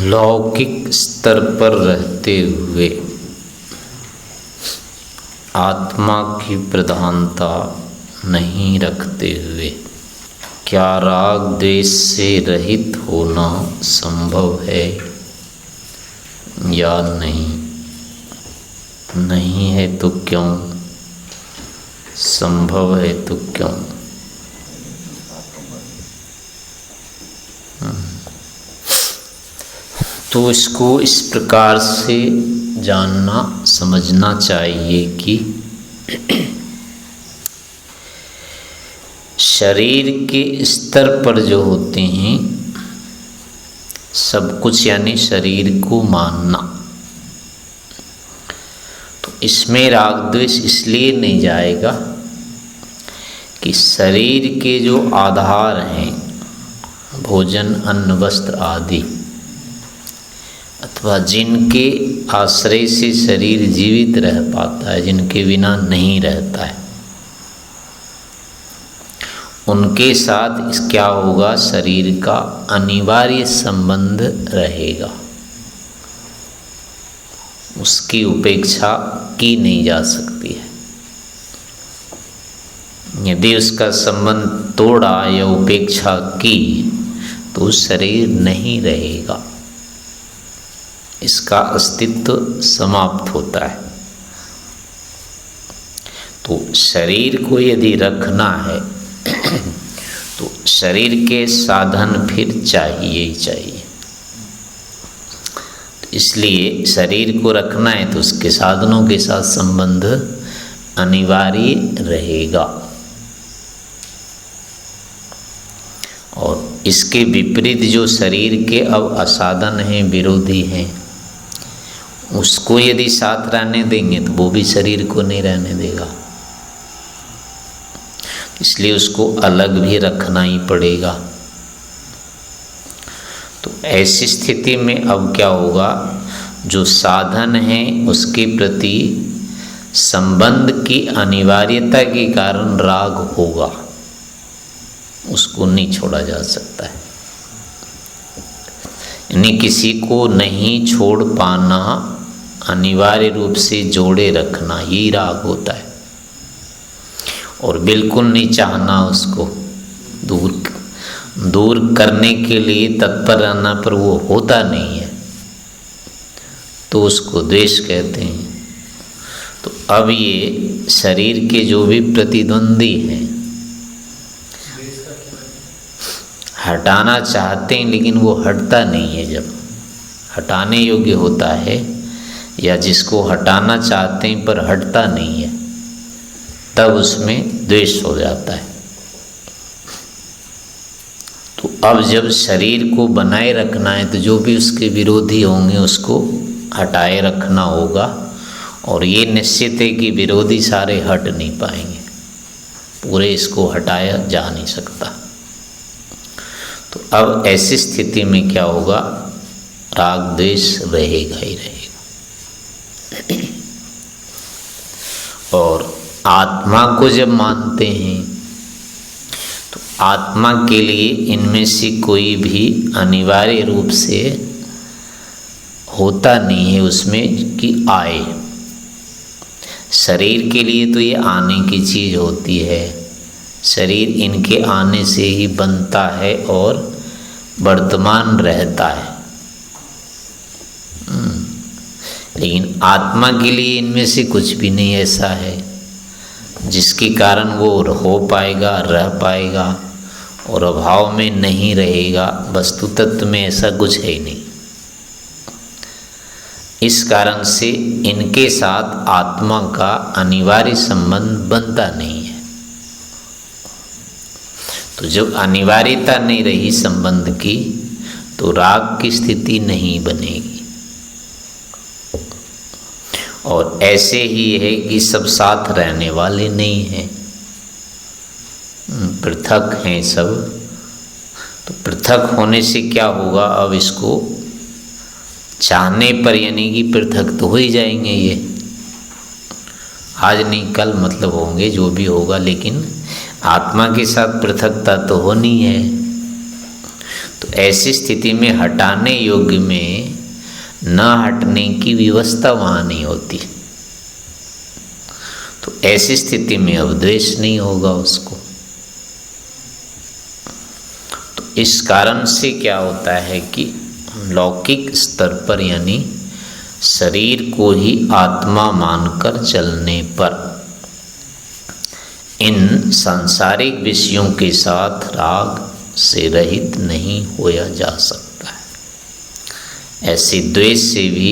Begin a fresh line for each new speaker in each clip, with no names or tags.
लौकिक स्तर पर रहते हुए आत्मा की प्रधानता नहीं रखते हुए क्या राग द्वेष से रहित होना संभव है या नहीं? नहीं है तो क्यों? संभव है तो क्यों? तो इसको इस प्रकार से जानना समझना चाहिए कि शरीर के स्तर पर जो होते हैं सब कुछ, यानी शरीर को मानना, तो इसमें राग द्वेष इसलिए नहीं जाएगा कि शरीर के जो आधार हैं, भोजन अन्न वस्त्र आदि, अथवा जिनके आश्रय से शरीर जीवित रह पाता है, जिनके बिना नहीं रहता है, उनके साथ इस क्या होगा, शरीर का अनिवार्य संबंध रहेगा। उसकी उपेक्षा की नहीं जा सकती है। यदि उसका संबंध तोड़ा या उपेक्षा की तो शरीर नहीं रहेगा, इसका अस्तित्व समाप्त होता है। तो शरीर को यदि रखना है तो शरीर के साधन फिर चाहिए ही चाहिए। तो इसलिए शरीर को रखना है तो उसके साधनों के साथ संबंध अनिवार्य रहेगा। और इसके विपरीत जो शरीर के अब असाधन हैं, विरोधी हैं, उसको यदि साथ रहने देंगे तो वो भी शरीर को नहीं रहने देगा। इसलिए उसको अलग भी रखना ही पड़ेगा। तो ऐसी स्थिति में अब क्या होगा, जो साधन है उसके प्रति संबंध की अनिवार्यता के कारण राग होगा, उसको नहीं छोड़ा जा सकता है। यानी किसी को नहीं छोड़ पाना, अनिवार्य रूप से जोड़े रखना, ये राग होता है। और बिल्कुल नहीं चाहना उसको दूर करने के लिए तत्पर रहना, पर वो होता नहीं है, तो उसको द्वेष कहते हैं। तो अब ये शरीर के जो भी प्रतिद्वंदी हैं, हटाना चाहते हैं लेकिन वो हटता नहीं है। जब हटाने योग्य होता है या जिसको हटाना चाहते हैं पर हटता नहीं है, तब उसमें द्वेष हो जाता है। तो अब जब शरीर को बनाए रखना है तो जो भी उसके विरोधी होंगे उसको हटाए रखना होगा। और ये निश्चित है कि विरोधी सारे हट नहीं पाएंगे, पूरे इसको हटाया जा नहीं सकता। तो अब ऐसी स्थिति में क्या होगा, राग द्वेष रहेगा ही रहेगा। और आत्मा को जब मानते हैं तो आत्मा के लिए इनमें से कोई भी अनिवार्य रूप से होता नहीं है उसमें कि आए। शरीर के लिए तो ये आने की चीज़ होती है, शरीर इनके आने से ही बनता है और वर्तमान रहता है। लेकिन आत्मा के लिए इनमें से कुछ भी नहीं ऐसा है जिसके कारण वो हो पाएगा, रह पाएगा और अभाव में नहीं रहेगा। वस्तु तत्व में ऐसा कुछ है ही नहीं। इस कारण से इनके साथ आत्मा का अनिवार्य संबंध बनता नहीं है। तो जब अनिवार्यता नहीं रही संबंध की तो राग की स्थिति नहीं बनेगी। और ऐसे ही है कि सब साथ रहने वाले नहीं हैं, पृथक हैं सब। तो पृथक होने से क्या होगा, अब इसको चाहने पर यानी कि पृथक तो हो ही जाएंगे। ये आज नहीं कल मतलब होंगे, जो भी होगा, लेकिन आत्मा के साथ पृथकता तो होनी है। तो ऐसी स्थिति में हटाने योग्य में न हटने की व्यवस्था वहाँ नहीं होती। तो ऐसी स्थिति में अब द्वेष नहीं होगा उसको। तो इस कारण से क्या होता है कि लौकिक स्तर पर यानी शरीर को ही आत्मा मानकर चलने पर इन सांसारिक विषयों के साथ राग से रहित नहीं होया जा सकता है, ऐसे द्वेष से भी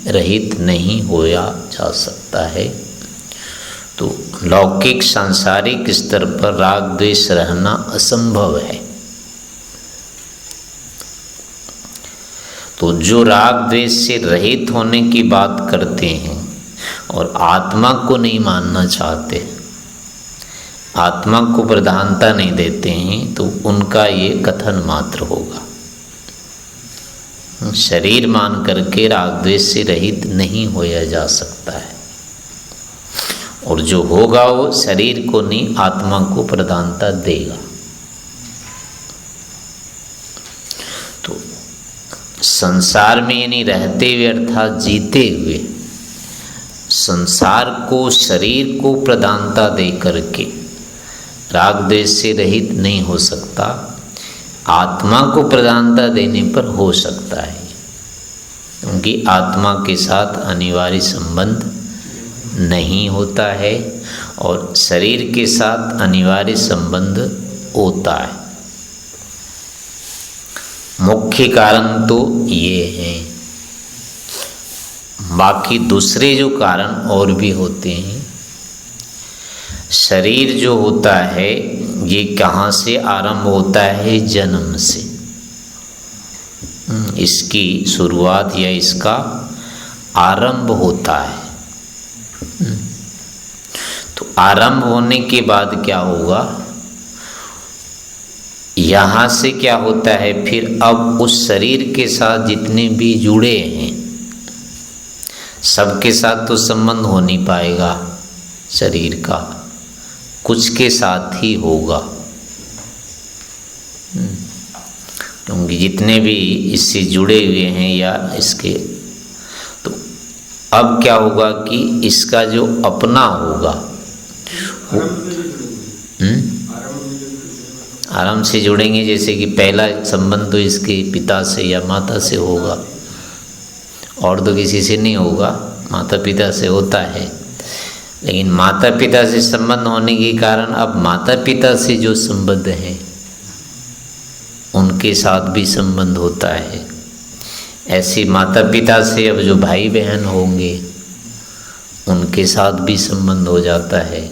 रहित नहीं होया जा सकता है। तो लौकिक सांसारिक स्तर पर राग द्वेष रहना असंभव है। तो जो राग द्वेष से रहित होने की बात करते हैं और आत्मा को नहीं मानना चाहते, आत्मा को प्रधानता नहीं देते हैं, तो उनका ये कथन मात्र होगा। शरीर मान करके राग द्वेष से रहित नहीं होया जा सकता है, और जो होगा वो शरीर को नहीं आत्मा को प्रधानता देगा। तो संसार में यानी रहते हुए अर्थात जीते हुए संसार को शरीर को प्रधानता दे करके राग द्वेष से रहित नहीं हो सकता, आत्मा को प्रधानता देने पर हो सकता है, क्योंकि आत्मा के साथ अनिवार्य संबंध नहीं होता है और शरीर के साथ अनिवार्य संबंध होता है। मुख्य कारण तो ये हैं, बाकी दूसरे जो कारण और भी होते हैं। शरीर जो होता है ये कहाँ से आरंभ होता है? जन्म से। इसकी शुरुआत या इसका आरंभ होता है। तो आरंभ होने के बाद क्या होगा? यहाँ से क्या होता है फिर अब उस शरीर के साथ जितने भी जुड़े हैं सबके साथ तो संबंध हो नहीं पाएगा शरीर का, कुछ के साथ ही होगा, क्योंकि जितने भी इससे जुड़े हुए हैं या इसके, तो अब क्या होगा कि इसका जो अपना होगा आराम से जुड़ेंगे। जैसे कि पहला संबंध तो इसके पिता से या माता से होगा, और तो किसी से नहीं होगा, माता पिता से होता है। लेकिन माता पिता से संबंध होने के कारण अब माता पिता से जो संबंध है उनके साथ भी संबंध होता है। ऐसे माता पिता से अब जो भाई बहन होंगे उनके साथ भी संबंध हो जाता है।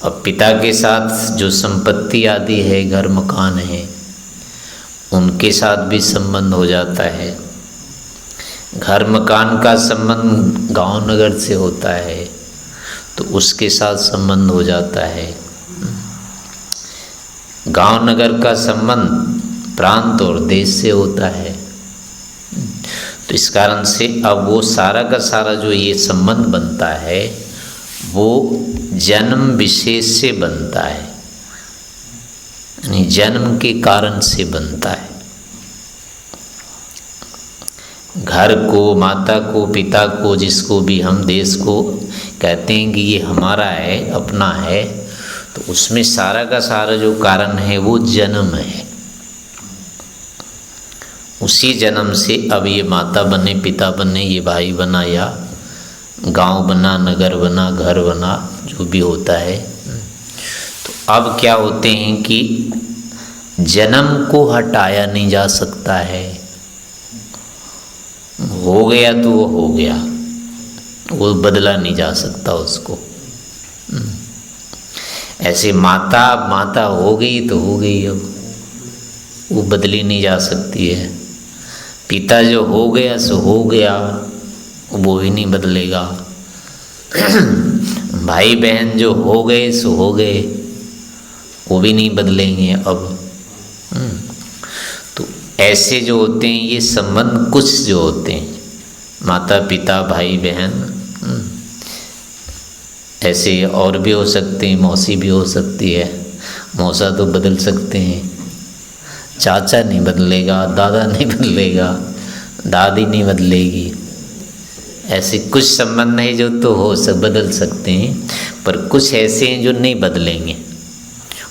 अब पिता के साथ जो संपत्ति आदि है, घर मकान है, उनके साथ भी संबंध हो जाता है। घर मकान का संबंध गांव नगर से होता है तो उसके साथ संबंध हो जाता है। गांव नगर का संबंध प्रांत और देश से होता है। तो इस कारण से अब वो सारा का सारा जो ये संबंध बनता है वो जन्म विशेष से बनता है, यानी जन्म के कारण से बनता है। घर को, माता को, पिता को, जिसको भी हम देश को कहते हैं कि ये हमारा है, अपना है, तो उसमें सारा का सारा जो कारण है वो जन्म है। उसी जन्म से अब ये माता बने, पिता बने, ये भाई बना या गांव बना, नगर बना, घर बना, जो भी होता है। तो अब क्या होते हैं कि जन्म को हटाया नहीं जा सकता है। हो गया तो वो हो गया, वो बदला नहीं जा सकता उसको। ऐसे माता हो गई तो हो गई, अब वो बदली नहीं जा सकती है। पिता जो हो गया सो हो गया, वो भी नहीं बदलेगा। भाई बहन जो हो गए सो हो गए, वो भी नहीं बदलेंगे अब। तो ऐसे जो होते हैं ये संबंध कुछ जो होते हैं, माता पिता भाई बहन, ऐसे और भी हो सकते हैं, मौसी भी हो सकती है, मौसा तो बदल सकते हैं, चाचा नहीं बदलेगा, दादा नहीं बदलेगा, दादी नहीं बदलेगी। ऐसे कुछ संबंध है जो तो हो सब बदल सकते हैं, पर कुछ ऐसे हैं जो नहीं बदलेंगे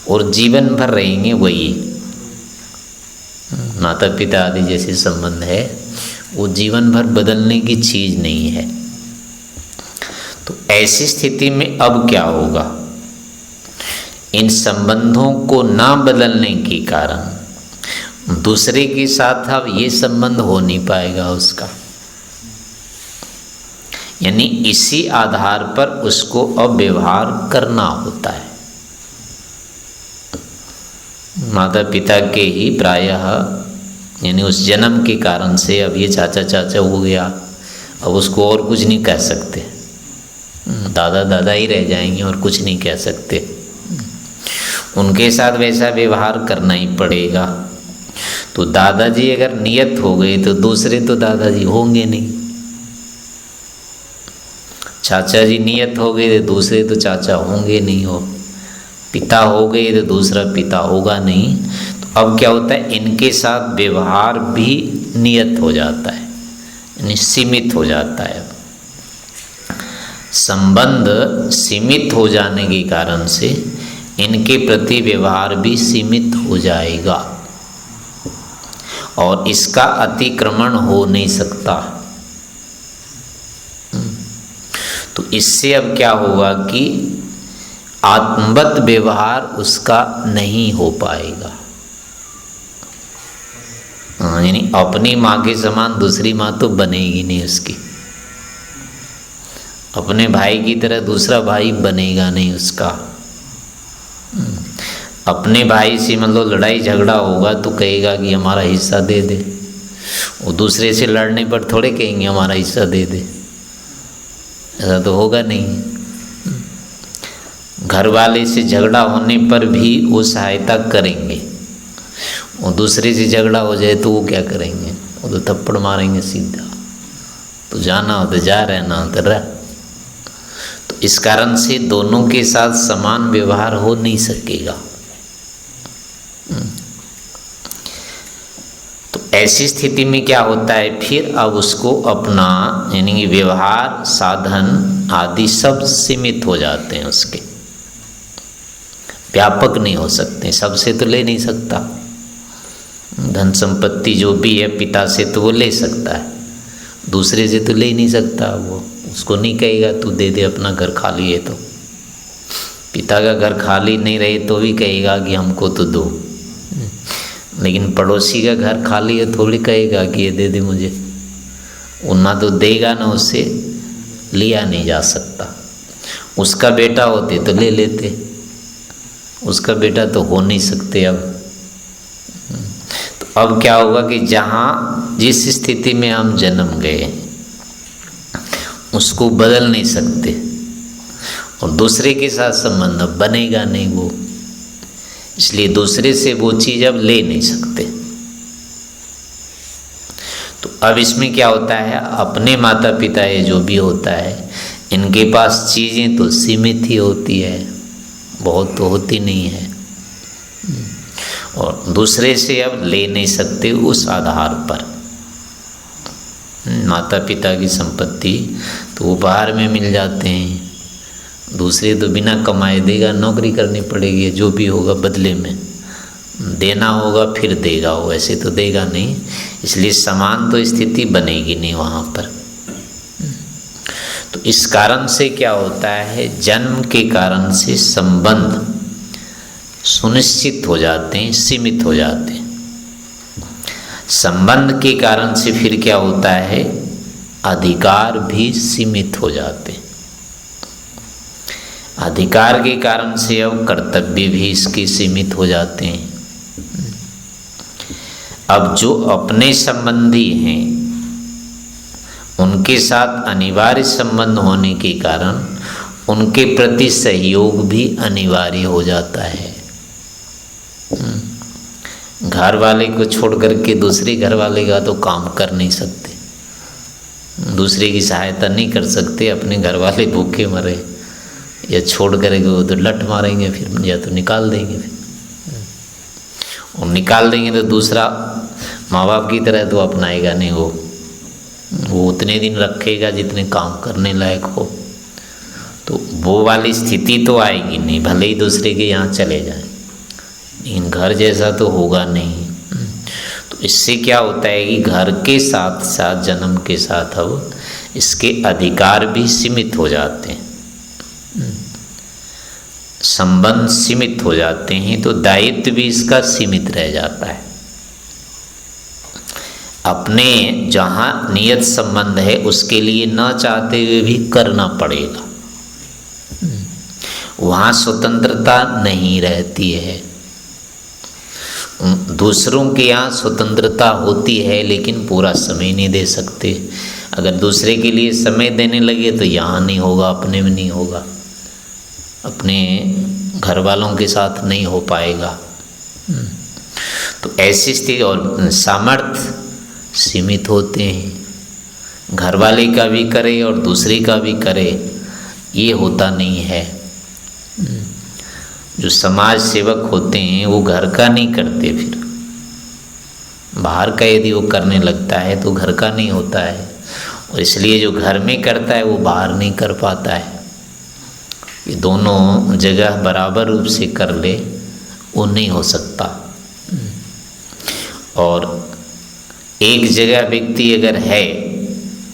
और जीवन भर रहेंगे वही। माता पिता आदि जैसे संबंध है वो जीवन भर बदलने की चीज़ नहीं है। तो ऐसी स्थिति में अब क्या होगा? इन संबंधों को ना बदलने के कारण दूसरे के साथ अब ये संबंध हो नहीं पाएगा उसका, यानी इसी आधार पर उसको अब व्यवहार करना होता है। माता पिता के ही प्रायः यानी उस जन्म के कारण से अब ये चाचा चाचा हो गया, अब उसको और कुछ नहीं कह सकते, दादा दादा ही रह जाएंगे और कुछ नहीं कह सकते। उनके साथ वैसा व्यवहार करना ही पड़ेगा। तो दादाजी अगर नियत हो गए तो दूसरे तो दादाजी होंगे नहीं, चाचा जी नियत हो गए तो दूसरे तो चाचा होंगे नहीं, हो पिता हो गए तो दूसरा पिता होगा नहीं। तो अब क्या होता है, इनके साथ व्यवहार भी नियत हो जाता है, यानी सीमित हो जाता है। संबंध सीमित हो जाने के कारण से इनके प्रति व्यवहार भी सीमित हो जाएगा और इसका अतिक्रमण हो नहीं सकता। तो इससे अब क्या होगा कि आत्मवत व्यवहार उसका नहीं हो पाएगा। यानी अपनी माँ के समान दूसरी माँ तो बनेगी नहीं उसकी, अपने भाई की तरह दूसरा भाई बनेगा नहीं उसका। अपने भाई से मतलब लड़ाई झगड़ा होगा तो कहेगा कि हमारा हिस्सा दे दे, वो दूसरे से लड़ने पर थोड़े कहेंगे हमारा हिस्सा दे दे, ऐसा तो होगा नहीं। घर वाले से झगड़ा होने पर भी वो सहायता करेंगे, वो दूसरे से झगड़ा हो जाए तो वो क्या करेंगे, वो तो थप्पड़ मारेंगे सीधा, तो जाना हो तो जा, रहना हो तो रह। तो इस कारण से दोनों के साथ समान व्यवहार हो नहीं सकेगा। तो ऐसी स्थिति में क्या होता है, फिर अब उसको अपना यानी व्यवहार साधन आदि सब सीमित हो जाते हैं, उसके व्यापक नहीं हो सकते। सबसे तो ले नहीं सकता, धन संपत्ति जो भी है पिता से तो वो ले सकता है, दूसरे से तो ले नहीं सकता। वो उसको नहीं कहेगा तू दे दे, अपना घर खाली है तो। पिता का घर खाली नहीं रहे तो भी कहेगा कि हमको तो दो, लेकिन पड़ोसी का घर खाली है थोड़ी कहेगा कि ये दे दे मुझे। वो ना तो देगा ना उससे लिया नहीं जा सकता। उसका बेटा होते तो ले लेते, उसका बेटा तो हो नहीं सकते। अब तो अब क्या होगा कि जहाँ जिस स्थिति में हम जन्म गए उसको बदल नहीं सकते और दूसरे के साथ संबंध बनेगा नहीं वो, इसलिए दूसरे से वो चीज़ अब ले नहीं सकते। तो अब इसमें क्या होता है, अपने माता पिता ये जो भी होता है इनके पास चीज़ें तो सीमित ही होती है, बहुत तो होती नहीं है, और दूसरे से अब ले नहीं सकते उस आधार पर। माता पिता की संपत्ति तो उपहार में मिल जाते हैं, दूसरे तो बिना कमाए देगा, नौकरी करनी पड़ेगी, जो भी होगा बदले में देना होगा, फिर देगा, वो ऐसे तो देगा नहीं। इसलिए समान तो स्थिति बनेगी नहीं वहाँ पर। तो इस कारण से क्या होता है, जन्म के कारण से संबंध सुनिश्चित हो जाते हैं, सीमित हो जाते हैं। संबंध के कारण से फिर क्या होता है, अधिकार भी सीमित हो जाते हैं। अधिकार के कारण से अब कर्तव्य भी इसके सीमित हो जाते हैं। अब जो अपने संबंधी हैं उनके साथ अनिवार्य संबंध होने के कारण उनके प्रति सहयोग भी अनिवार्य हो जाता है। घर वाले को छोड़ करके दूसरे घर वाले का तो काम कर नहीं सकते, दूसरे की सहायता नहीं कर सकते। अपने घर वाले भूखे मरे या छोड़ करेंगे वो तो लट मारेंगे, फिर या तो निकाल देंगे फिर। और निकाल देंगे तो दूसरा माँ बाप की तरह तो अपनाएगा नहीं, वो उतने दिन रखेगा जितने काम करने लायक हो। तो वो वाली स्थिति तो आएगी नहीं, भले ही दूसरे के यहाँ चले जाएं, लेकिन घर जैसा तो होगा नहीं। तो इससे क्या होता है कि घर के साथ साथ जन्म के साथ अब इसके अधिकार भी सीमित हो जाते हैं, संबंध सीमित हो जाते हैं, तो दायित्व भी इसका सीमित रह जाता है। अपने जहाँ नियत संबंध है उसके लिए न चाहते हुए भी करना पड़ेगा, वहाँ स्वतंत्रता नहीं रहती है। दूसरों के यहाँ स्वतंत्रता होती है लेकिन पूरा समय नहीं दे सकते। अगर दूसरे के लिए समय देने लगे तो यहाँ नहीं होगा, अपने में नहीं होगा, अपने घर वालों के साथ नहीं हो पाएगा। तो ऐसी स्थिति, और सामर्थ्य सीमित होते हैं, घर वाले का भी करे और दूसरे का भी करे, ये होता नहीं है। जो समाज सेवक होते हैं वो घर का नहीं करते, फिर बाहर का यदि वो करने लगता है तो घर का नहीं होता है, और इसलिए जो घर में करता है वो बाहर नहीं कर पाता है। ये दोनों जगह बराबर रूप से कर ले वो नहीं हो सकता। और एक जगह व्यक्ति अगर है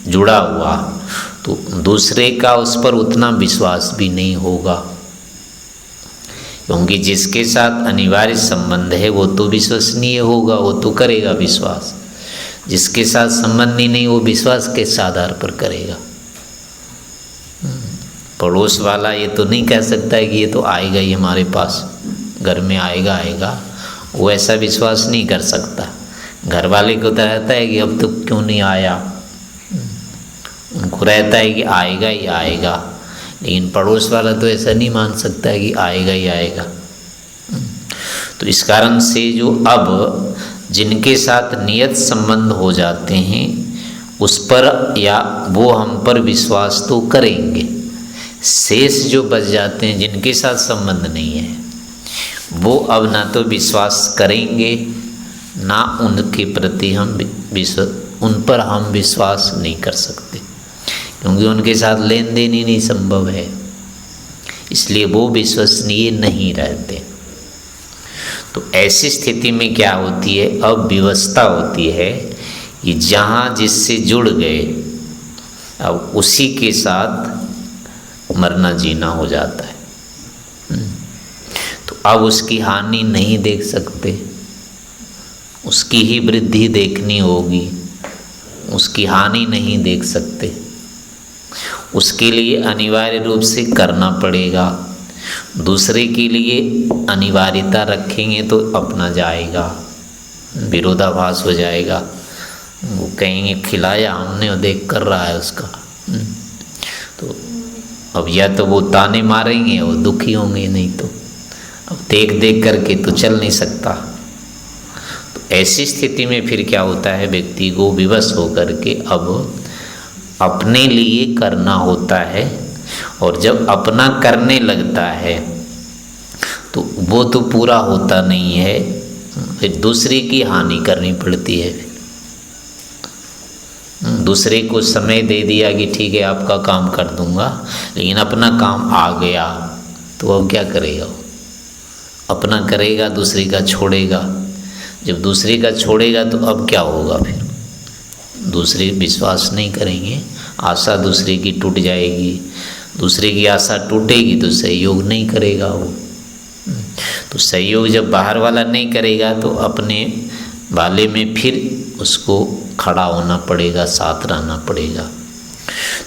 जुड़ा हुआ तो दूसरे का उस पर उतना विश्वास भी नहीं होगा, क्योंकि जिसके साथ अनिवार्य संबंध है वो तो विश्वसनीय होगा, वो तो करेगा विश्वास। जिसके साथ संबंध ही नहीं वो विश्वास किस आधार पर करेगा। पड़ोस वाला ये तो नहीं कह सकता है कि ये तो आएगा ही हमारे पास, घर में आएगा, वो ऐसा विश्वास नहीं कर सकता। घर वाले को तो रहता है कि अब तो क्यों नहीं आया, उनको रहता है कि आएगा ही आएगा, लेकिन पड़ोस वाला तो ऐसा नहीं मान सकता है कि आएगा ही आएगा। तो इस कारण से जो अब जिनके साथ नियत संबंध हो जाते हैं उस पर या वो हम पर विश्वास तो करेंगे, शेष जो बच जाते हैं जिनके साथ संबंध नहीं है वो अब ना तो विश्वास करेंगे ना उनके प्रति उन पर हम विश्वास नहीं कर सकते, क्योंकि उनके साथ लेन देन ही नहीं संभव है, इसलिए वो विश्वसनीय नहीं रहते। तो ऐसी स्थिति में क्या होती है, अब व्यवस्था होती है कि जहाँ जिससे जुड़ गए अब उसी के साथ मरना जीना हो जाता है। तो अब उसकी हानि नहीं देख सकते, उसकी ही वृद्धि देखनी होगी, उसकी हानि नहीं देख सकते। उसके लिए अनिवार्य रूप से करना पड़ेगा। दूसरे के लिए अनिवार्यता रखेंगे तो अपना जाएगा, विरोधाभास हो जाएगा। वो कहेंगे खिलाया हमने और देख कर रहा है उसका। तो अब या तो वो ताने मारेंगे और दुखी होंगे, नहीं तो अब देख देख करके तो चल नहीं सकता। तो ऐसी स्थिति में फिर क्या होता है, व्यक्ति को विवश होकर के अब अपने लिए करना होता है, और जब अपना करने लगता है तो वो तो पूरा होता नहीं है, फिर दूसरे की हानि करनी पड़ती है। दूसरे को समय दे दिया कि ठीक है आपका काम कर दूंगा, लेकिन अपना काम आ गया तो अब क्या करेगा, अपना करेगा दूसरे का छोड़ेगा। जब दूसरे का छोड़ेगा तो अब क्या होगा, फिर दूसरे विश्वास नहीं करेंगे, आशा दूसरे की टूट जाएगी, दूसरे की आशा टूटेगी तो सहयोग नहीं करेगा वो। तो सहयोग जब बाहर वाला नहीं करेगा तो अपने वाले में फिर उसको खड़ा होना पड़ेगा, साथ रहना पड़ेगा।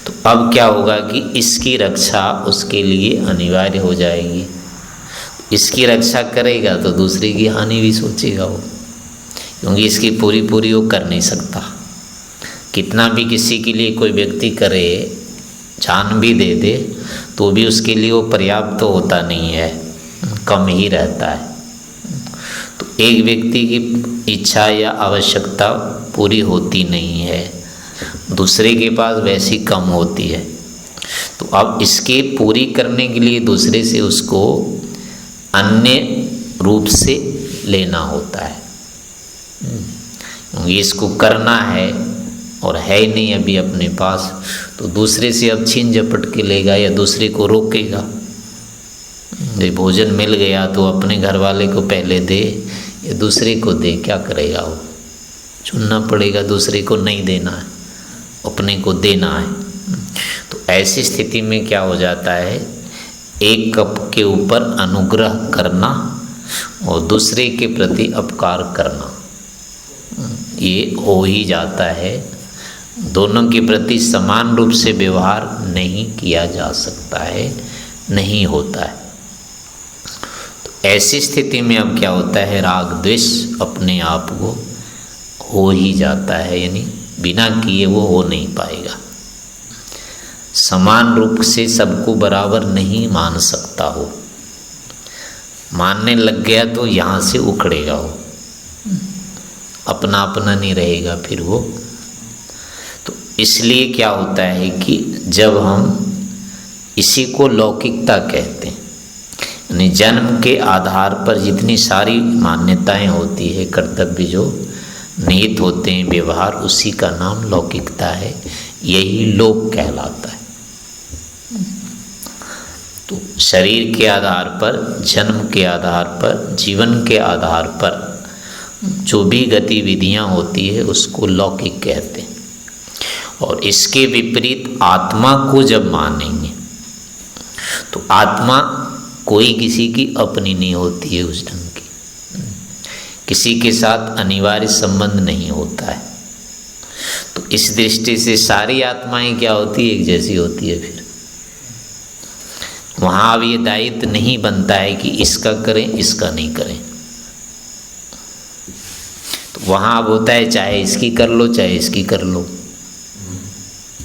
तो अब क्या होगा कि इसकी रक्षा उसके लिए अनिवार्य हो जाएगी। इसकी रक्षा करेगा तो दूसरे की हानि भी सोचेगा वो, क्योंकि इसकी पूरी पूरी वो कर नहीं सकता। कितना भी किसी के लिए कोई व्यक्ति करे, जान भी दे दे, तो भी उसके लिए वो पर्याप्त तो होता नहीं है, कम ही रहता है। तो एक व्यक्ति की इच्छा या आवश्यकता पूरी होती नहीं है, दूसरे के पास वैसी कम होती है। तो अब इसके पूरी करने के लिए दूसरे से उसको अन्य रूप से लेना होता है, क्योंकि इसको करना है और है ही नहीं अभी अपने पास, तो दूसरे से अब छीन झपट के लेगा या दूसरे को रोकेगा। भोजन मिल गया तो अपने घर वाले को पहले दे या दूसरे को दे, क्या करेगा वो? चुनना पड़ेगा, दूसरे को नहीं देना है, अपने को देना है। तो ऐसी स्थिति में क्या हो जाता है, एक कप के ऊपर अनुग्रह करना और दूसरे के प्रति अपकार करना, ये हो ही जाता है। दोनों के प्रति समान रूप से व्यवहार नहीं किया जा सकता है, नहीं होता है। तो ऐसी स्थिति में अब क्या होता है, राग द्वेष अपने आप को हो ही जाता है, यानी बिना किए वो हो नहीं पाएगा। समान रूप से सबको बराबर नहीं मान सकता हो, मानने लग गया तो यहाँ से उखड़ेगा वो, अपना अपना नहीं रहेगा फिर वो। तो इसलिए क्या होता है कि जब हम इसी को लौकिकता कहते हैं, यानी जन्म के आधार पर जितनी सारी मान्यताएं होती है, कर्तव्य जो निहित होते हैं, व्यवहार, उसी का नाम लौकिकता है, यही लोक कहलाता है। तो शरीर के आधार पर, जन्म के आधार पर, जीवन के आधार पर जो भी गतिविधियां होती है उसको लौकिक कहते हैं। और इसके विपरीत आत्मा को जब मानेंगे तो आत्मा कोई किसी की अपनी नहीं होती है, उस ढंग की किसी के साथ अनिवार्य संबंध नहीं होता है। तो इस दृष्टि से सारी आत्माएं क्या होती है, एक जैसी होती है। फिर वहाँ अब ये दायित्व नहीं बनता है कि इसका करें इसका नहीं करें, तो वहाँ अब होता है चाहे इसकी कर लो चाहे इसकी कर लो,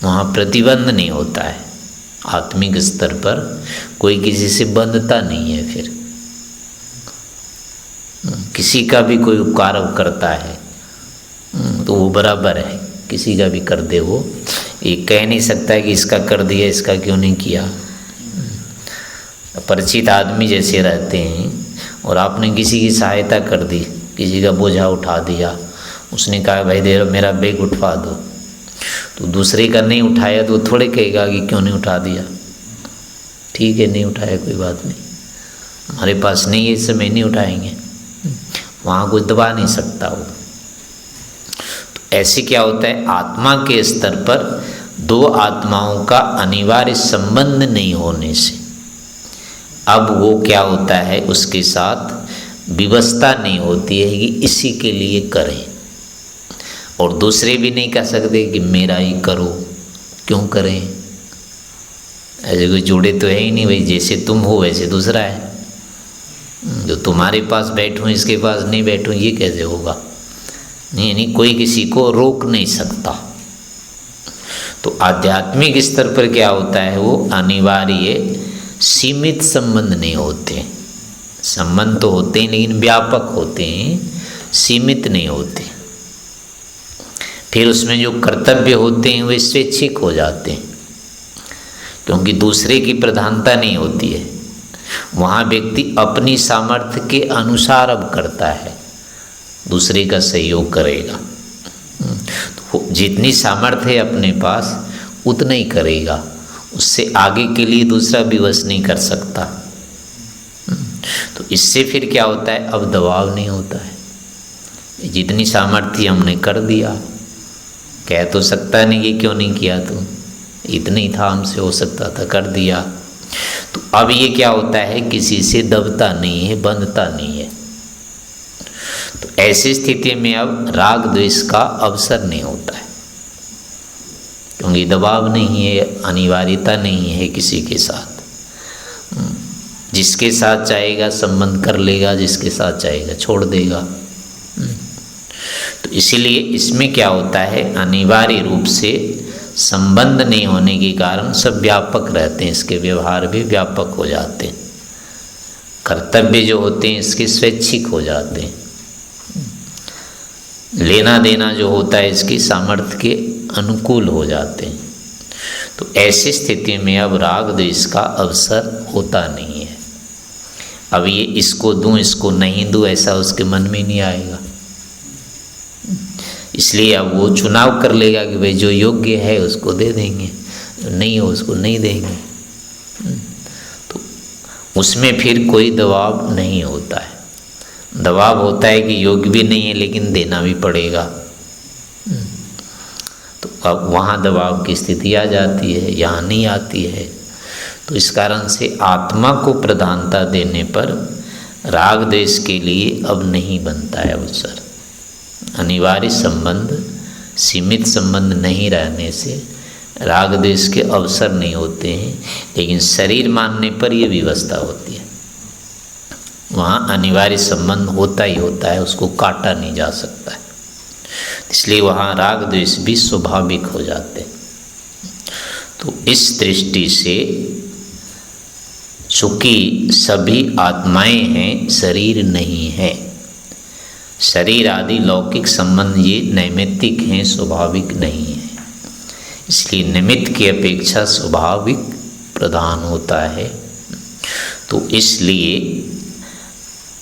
वहाँ प्रतिबंध नहीं होता है। आत्मिक स्तर पर कोई किसी से बंधता नहीं है। फिर किसी का भी कोई उपकार करता है तो वो बराबर है, किसी का भी कर दे, वो ये कह नहीं सकता है कि इसका कर दिया इसका क्यों नहीं किया। परिचित आदमी जैसे रहते हैं और आपने किसी की सहायता कर दी, किसी का बोझा उठा दिया, उसने कहा भाई दे मेरा बैग उठवा दो, तो दूसरे का नहीं उठाया तो थोड़े कहेगा कि क्यों नहीं उठा दिया। ठीक है, नहीं उठाया कोई बात नहीं, हमारे पास नहीं है इस समय नहीं उठाएंगे, वहाँ कोई दबा नहीं सकता वो। तो ऐसे क्या होता है, आत्मा के स्तर पर दो आत्माओं का अनिवार्य संबंध नहीं होने से अब वो क्या होता है, उसके साथ विवशता नहीं होती है कि इसी के लिए करें, और दूसरे भी नहीं कह सकते कि मेरा ही करो, क्यों करें। ऐसे कोई जोड़े तो है ही नहीं भाई, जैसे तुम हो वैसे दूसरा है, जो तुम्हारे पास बैठूं इसके पास नहीं बैठूं ये कैसे होगा। नहीं, कोई किसी को रोक नहीं सकता। तो आध्यात्मिक स्तर पर क्या होता है, वो अनिवार्य सीमित संबंध नहीं होते, संबंध तो होते हैं लेकिन व्यापक होते हैं, सीमित नहीं होते। फिर उसमें जो कर्तव्य होते हैं वे स्वैच्छिक हो जाते हैं, क्योंकि दूसरे की प्रधानता नहीं होती है। वहाँ व्यक्ति अपनी सामर्थ्य के अनुसार अब करता है, दूसरे का सहयोग करेगा। तो जितनी सामर्थ्य है अपने पास उतना ही करेगा, उससे आगे के लिए दूसरा विवश नहीं कर सकता। तो इससे फिर क्या होता है, अब दबाव नहीं होता है। जितनी सामर्थ्य हमने कर दिया, कह तो सकता नहीं कि क्यों नहीं किया, तो इतना ही था हमसे, हो सकता था, कर दिया। तो अब ये क्या होता है, किसी से दबता नहीं है, बंधता नहीं है। तो ऐसी स्थिति में अब राग द्वेष का अवसर नहीं होता है, क्योंकि दबाव नहीं है, अनिवार्यता नहीं है किसी के साथ। जिसके साथ चाहेगा संबंध कर लेगा, जिसके साथ चाहेगा छोड़ देगा। तो इसीलिए इसमें क्या होता है, अनिवार्य रूप से संबंध नहीं होने के कारण सब व्यापक रहते हैं, इसके व्यवहार भी व्यापक हो जाते हैं। कर्तव्य जो होते हैं इसके स्वैच्छिक हो जाते हैं, लेना देना जो होता है इसकी सामर्थ्य के अनुकूल हो जाते हैं। तो ऐसी स्थिति में अब राग द्वेष का अवसर होता नहीं है। अब ये इसको दूं इसको नहीं दूं ऐसा उसके मन में नहीं आएगा। इसलिए अब वो चुनाव कर लेगा कि भाई जो योग्य है उसको दे देंगे, जो नहीं हो उसको नहीं देंगे। तो उसमें फिर कोई दबाव नहीं होता है। दबाव होता है कि योग्य भी नहीं है लेकिन देना भी पड़ेगा, तो अब वहाँ दबाव की स्थिति आ जाती है, यहाँ नहीं आती है। तो इस कारण से आत्मा को प्रधानता देने पर राग द्वेष के लिए अब नहीं बनता है अवसर। अनिवार्य संबंध, सीमित संबंध नहीं रहने से राग द्वेष के अवसर नहीं होते हैं, लेकिन शरीर मानने पर यह व्यवस्था होती है। वहाँ अनिवार्य संबंध होता ही होता है, उसको काटा नहीं जा सकता है, इसलिए वहाँ राग द्वेष भी स्वाभाविक हो जाते हैं। तो इस दृष्टि से चूँकि सभी आत्माएं हैं, शरीर नहीं है, शरीर आदि लौकिक संबंध ये नैमित्तिक हैं, स्वाभाविक नहीं है, इसलिए निमित्त की अपेक्षा स्वाभाविक प्रधान होता है। तो इसलिए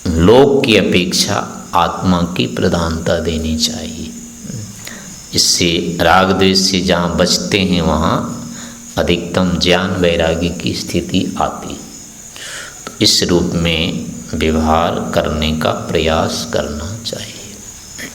लोक की अपेक्षा आत्मा की प्रधानता देनी चाहिए। इससे राग द्वेष से जहाँ बचते हैं वहाँ अधिकतम ज्ञान वैराग्य की स्थिति आती है। तो इस रूप में व्यवहार करने का प्रयास करना चाहिए।